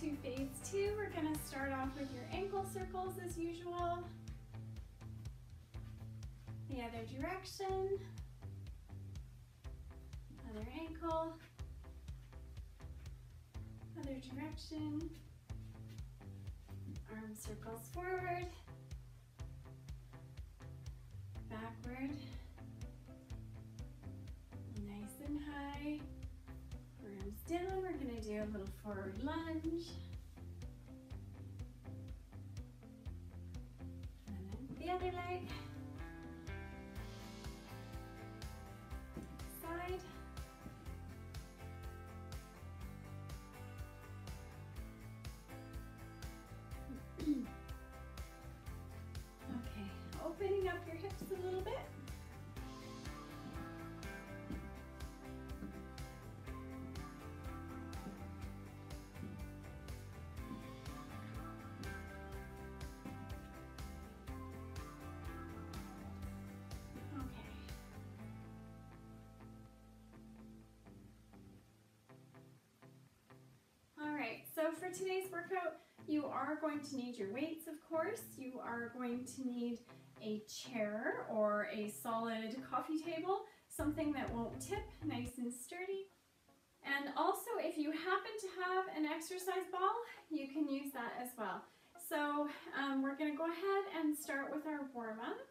into phase 2. We're going to start off with your ankle circles as usual. The other direction. Other ankle. Other direction. Arm circles forward. Backward. Nice and high. Arms down. We're going to do a little forward lunge. And then the other leg. Side. Okay, opening up your hips a little bit. So for today's workout, you are going to need your weights, of course. You are going to need a chair or a solid coffee table, something that won't tip, nice and sturdy. And also, if you happen to have an exercise ball, you can use that as well. So we're going to go ahead and start with our warm-up.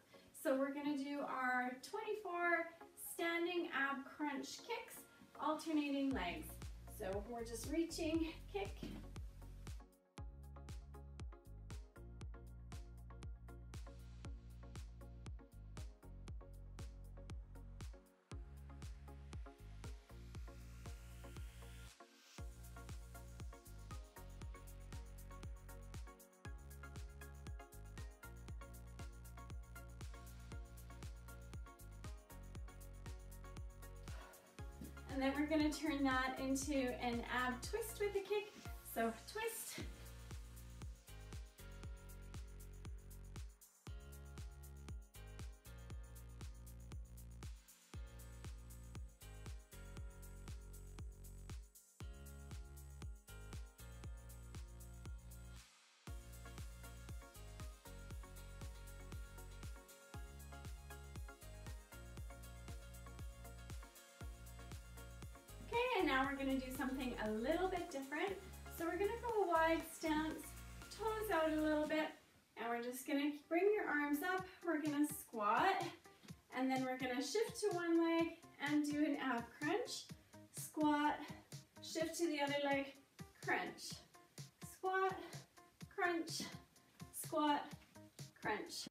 So we're going to do our 24 standing ab crunch kicks, alternating legs. So we're just reaching, kick. And then we're going to turn that into an ab twist with a kick. So twist. Okay, and now we're going to do something a little bit different. So we're going to go a wide stance, toes out a little bit, and we're just going to bring your arms up. We're going to squat, and then we're going to shift to one leg and do an ab crunch. Squat, shift to the other leg, crunch. Squat, crunch, squat, crunch.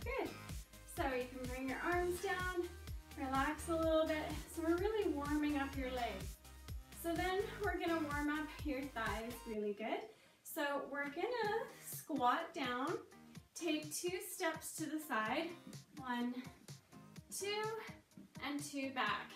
Good. So you can bring your arms down, relax a little bit. So we're really warming up your legs. So then we're gonna warm up your thighs really good. So we're gonna squat down, take 2 steps to the side, 1, 2, and 2 back.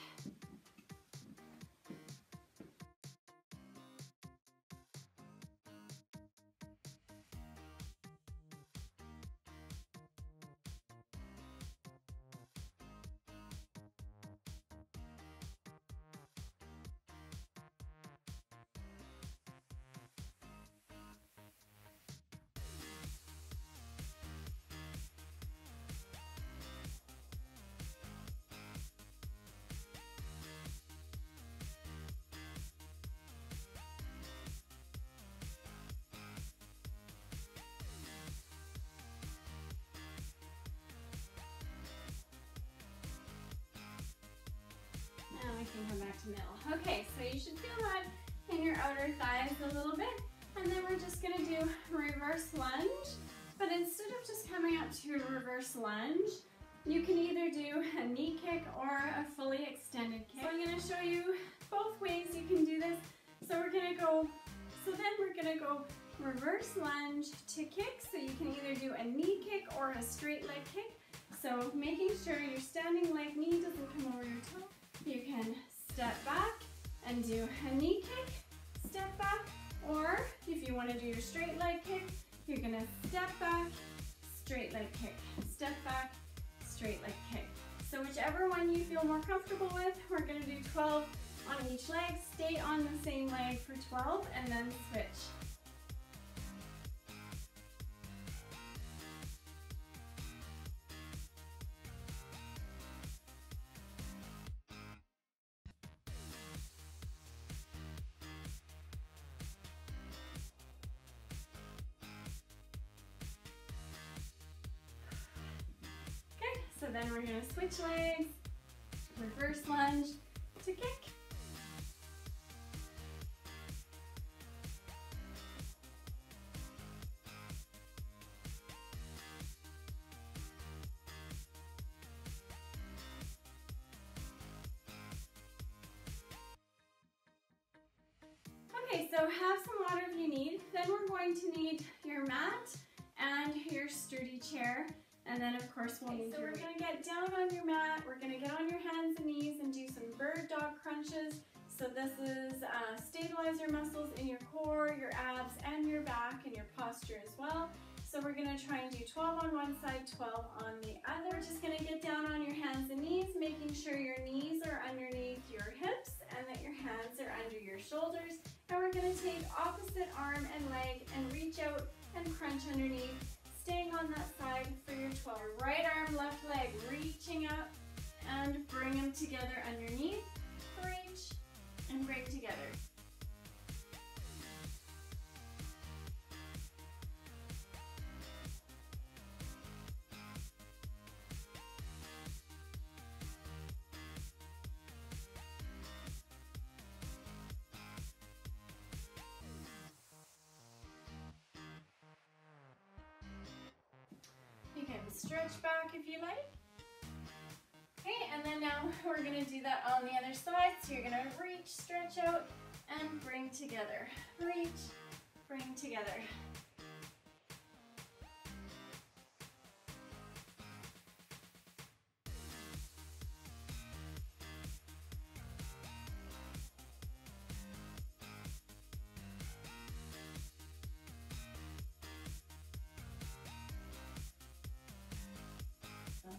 Now we can come back to middle. Okay, so you should feel that in your outer thighs a little bit. And then we're just gonna do reverse lunge. But instead of just coming up to a reverse lunge, you can either do a knee knee kick or a fully extended kick. So I'm going to show you both ways you can do this. So we're going to go reverse lunge to kick. So you can either do a knee kick or a straight leg kick. So making sure your standing leg knee doesn't come over your toe. You can step back and do a knee kick, step back, or if you want to do your straight leg kick, you're going to step back, straight leg kick, step back, straight leg kick. So whichever one you feel more comfortable with, we're going to do 12 on each leg, stay on the same leg for 12, and then switch. Okay, so then we're going to switch legs, reverse lunge to kick. Okay, so have some water if you need. Then we're going to need your mat and your sturdy chair. And then of course we'll need we're going to get down on your mat. We're going to get on your hands and knees and do some bird dog crunches. So this is stabilize your muscles in your core, your abs, and your back, and your posture as well. So we're going to try and do 12 on one side, 12 on the other. We're just going to get down on your hands and knees, making sure your knees are underneath your hips and that your hands are under your shoulders. And we're going to take opposite arm and leg and reach out and crunch underneath, staying on that side for your 12. Right arm, left leg, reaching up and bring them together underneath. Reach and bring together. You can stretch back if you like. Okay, and then now we're going to do that on the other side. So you're going to reach, stretch out, and bring together. Reach, bring together.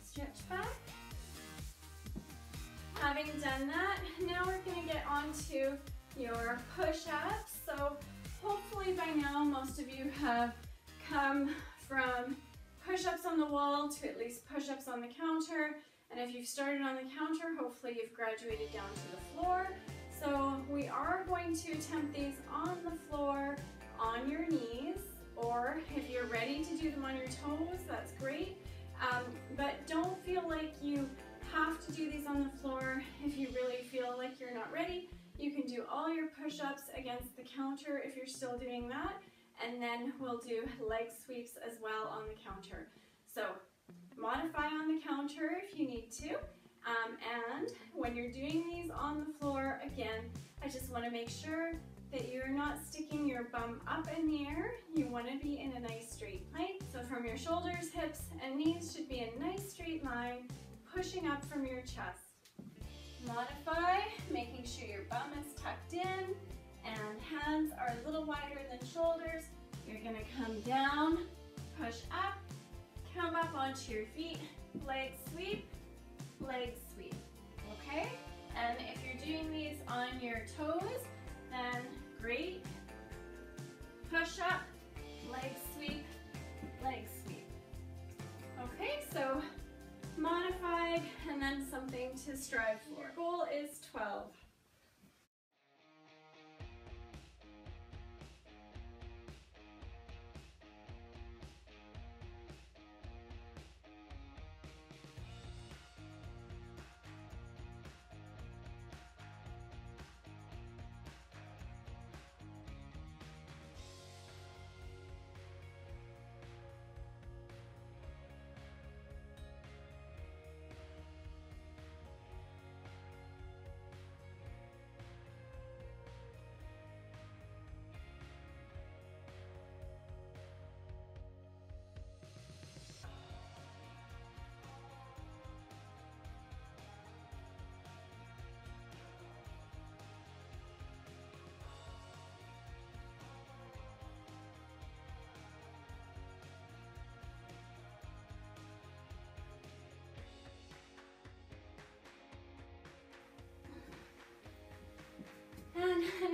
Stretch back. Having done that, now we're going to get onto your push-ups. So hopefully by now most of you have come from push-ups on the wall to at least push-ups on the counter. And if you've started on the counter, hopefully you've graduated down to the floor. So we are going to attempt these on the floor on your knees, or if you're ready to do them on your toes, that's great. But don't feel like you have to do these on the floor. If you really feel like you're not ready, you can do all your push-ups against the counter if you're still doing that, and then we'll do leg sweeps as well on the counter. So modify on the counter if you need to, and when you're doing these on the floor, again, I just want to make sure that you're not sticking your bum up in the air. You want to be in a nice straight plank. So from your shoulders, hips, and knees should be a nice straight line, pushing up from your chest. Modify, making sure your bum is tucked in and hands are a little wider than shoulders. You're going to come down, push up, come up onto your feet, leg sweep, okay? And if you're doing these on your toes, then great. Push up, leg sweep, leg sweep. Okay, so modified and then something to strive for. Your goal is 12.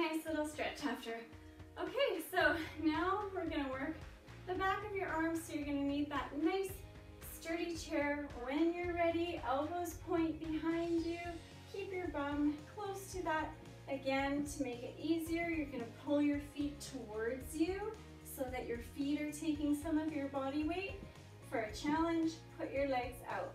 nice little stretch after. Okay, so now we're gonna work the back of your arms, so you're gonna need that nice sturdy chair. When you're ready, elbows point behind you. Keep your bum close to that. Again, to make it easier, you're gonna pull your feet towards you so that your feet are taking some of your body weight. For a challenge, put your legs out.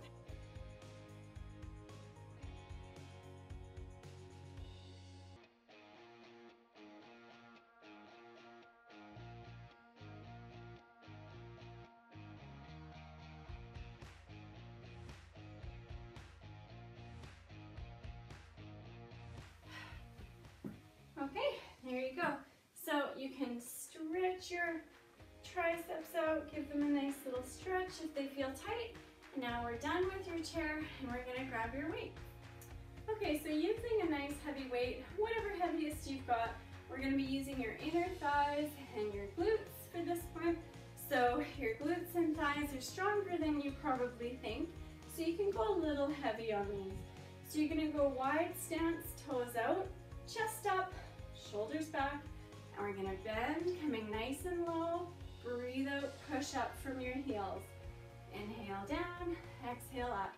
Okay, there you go. So you can stretch your triceps out, give them a nice little stretch if they feel tight. Now we're done with your chair and we're gonna grab your weight. Okay, so using a nice heavy weight, whatever heaviest you've got, we're gonna be using your inner thighs and your glutes for this one. So your glutes and thighs are stronger than you probably think, so you can go a little heavy on these. So you're gonna go wide stance, toes out, chest up, shoulders back, and we're gonna bend, coming nice and low. Breathe out, push up from your heels. Inhale down, exhale up.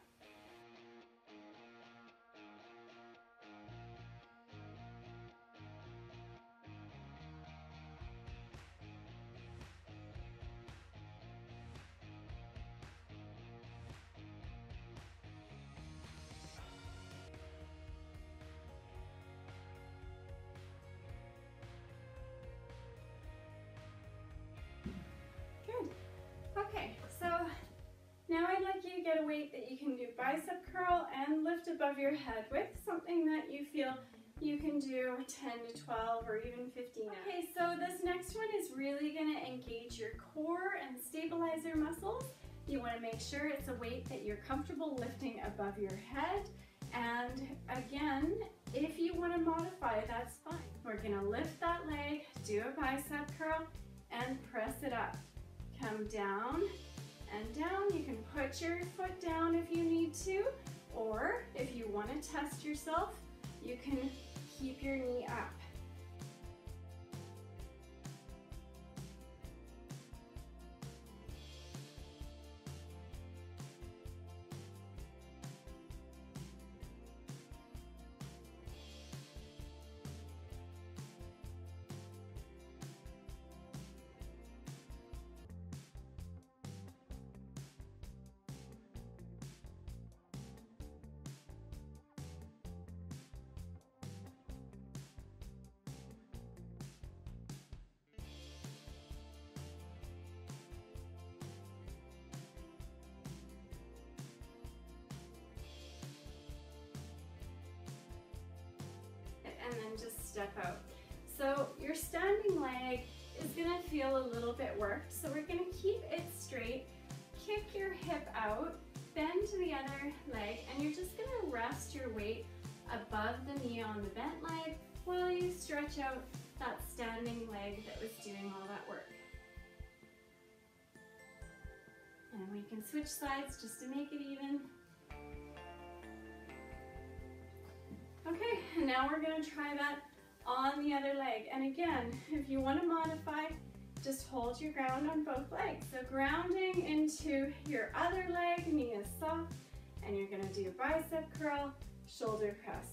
Okay, so now I'd like you to get a weight that you can do bicep curl and lift above your head with, something that you feel you can do 10 to 12 or even 15 of. Okay, so this next one is really going to engage your core and stabilize your muscles. You want to make sure it's a weight that you're comfortable lifting above your head. And again, if you want to modify, that's fine. We're going to lift that leg, do a bicep curl, and press it up. Come down and down. You can put your foot down if you need to, or if you want to test yourself, you can keep your knee up. And then just step out. So your standing leg is gonna feel a little bit worked, so we're gonna keep it straight, kick your hip out, bend to the other leg, and you're just gonna rest your weight above the knee on the bent leg while you stretch out that standing leg that was doing all that work. And we can switch sides just to make it even. Okay, and now we're going to try that on the other leg. And again, if you want to modify, just hold your ground on both legs. So grounding into your other leg, knee is soft, and you're going to do bicep curl, shoulder press.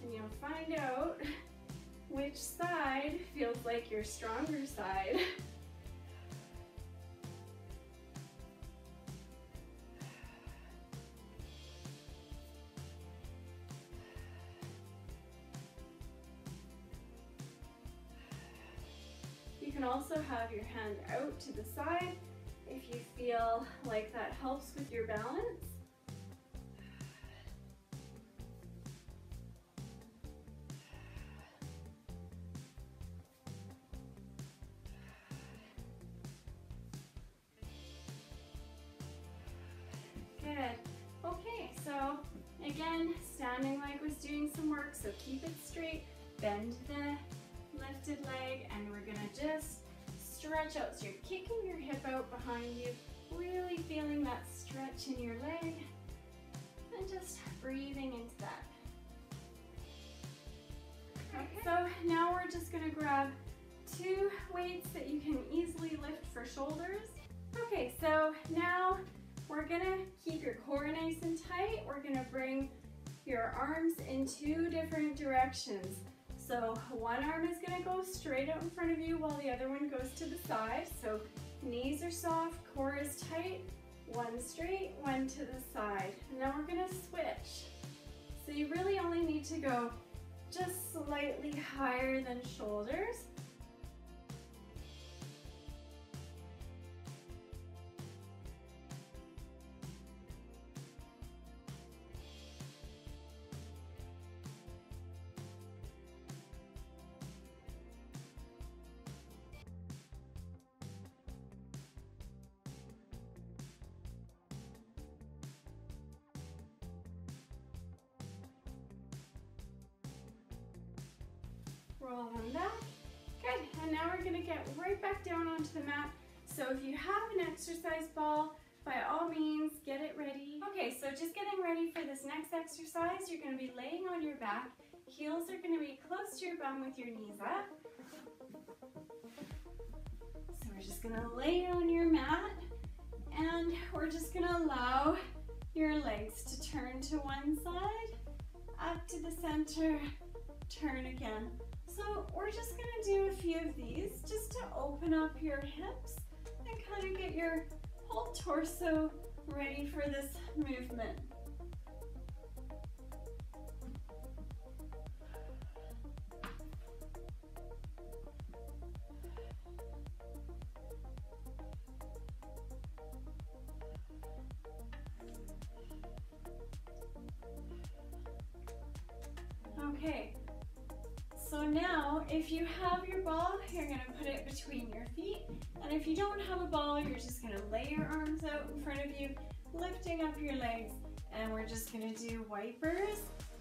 And you'll find out which side feels like your stronger side. You can also have your hand out to the side if you feel like that helps with your balance. Good. Okay, so again, standing leg was doing some work, so keep it straight, bend the lifted leg, and we're gonna just stretch out. So you're kicking your hip out behind you, really feeling that stretch in your leg, and and just breathing into that. Okay, so now we're just gonna grab 2 weights that you can easily lift for shoulders. Okay, so now we're gonna keep your core nice and tight. We're gonna bring your arms in 2 different directions. So one arm is gonna go straight out in front of you while the other one goes to the side. So knees are soft, core is tight, one straight, one to the side. And then we're gonna switch. So you really only need to go just slightly higher than shoulders. Roll them back. Good, and now we're gonna get right back down onto the mat. So if you have an exercise ball, by all means, get it ready. Okay, so just getting ready for this next exercise, you're gonna be laying on your back. Heels are gonna be close to your bum with your knees up. So we're just gonna lay on your mat, and we're just gonna allow your legs to turn to one side, up to the center, turn again. So we're just gonna do a few of these just to open up your hips and kind of get your whole torso ready for this movement. Okay. So now, if you have your ball, you're gonna put it between your feet. And if you don't have a ball, you're just gonna lay your arms out in front of you, lifting up your legs. And we're just gonna do wipers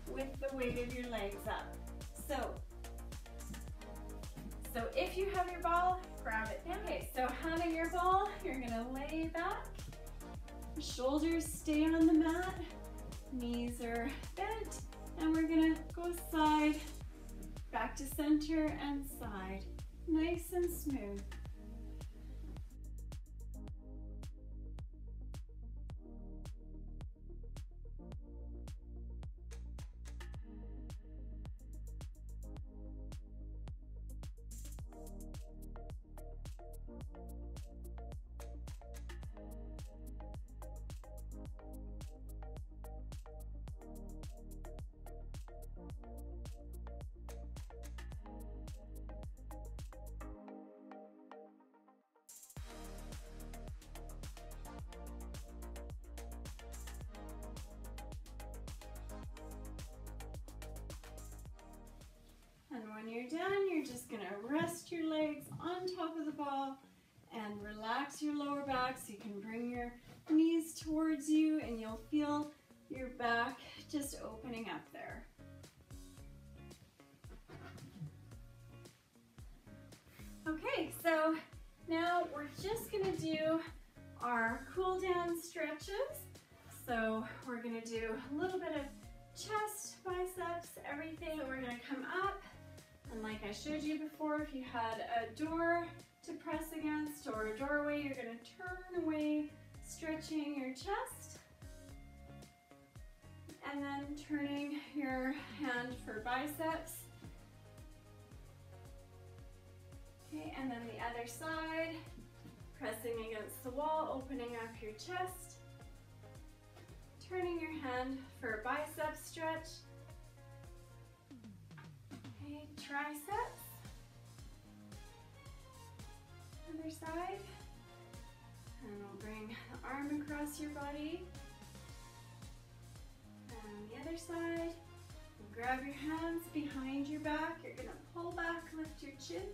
with the weight of your legs up. So if you have your ball, grab it down. Okay, so having your ball, you're gonna lay back. Shoulders stay on the mat, knees are bent, and we're gonna go side, back to center and side, nice and smooth. And when you're done, you're just gonna rest your legs on top of the ball and relax your lower back so you can bring your knees towards you and you'll feel your back just opening up there. Okay, so now we're just gonna do our cool down stretches. So we're gonna do a little bit of chest, biceps, everything. So we're gonna come up, and like I showed you before, if you had a door to press against or a doorway, you're gonna turn away, stretching your chest, and then turning your hand for biceps. Okay, and then the other side, pressing against the wall, opening up your chest, turning your hand for a bicep stretch. Okay, triceps. Other side. And we'll bring the arm across your body. And the other side. And grab your hands behind your back. You're gonna pull back, lift your chin.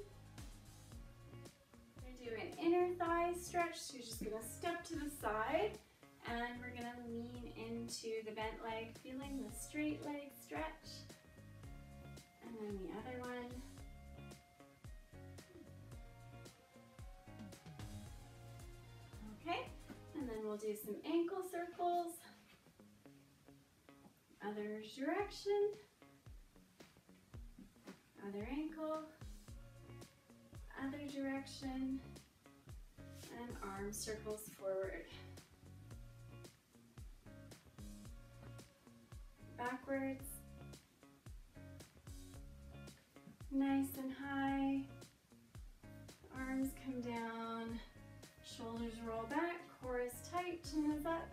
We're gonna do an inner thigh stretch. So you're just gonna step to the side. And we're gonna lean into the bent leg, feeling the straight leg stretch. And then the other one. Okay, and then we'll do some ankle circles. Other direction. Other ankle. Other direction. And arm circles forward. Backwards. Nice and high. Arms come down. Shoulders roll back. Core is tight. Chin is up.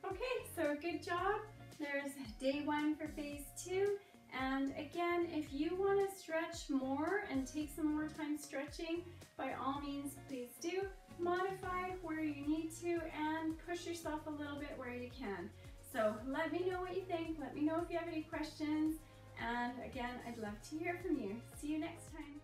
Okay, so good job. There's day 1 for phase 2. And again, if you want to stretch more and take some more time stretching, by all means, please do. Modify where you need to and push yourself a little bit where you can. So let me know what you think. Let me know if you have any questions. And again, I'd love to hear from you. See you next time.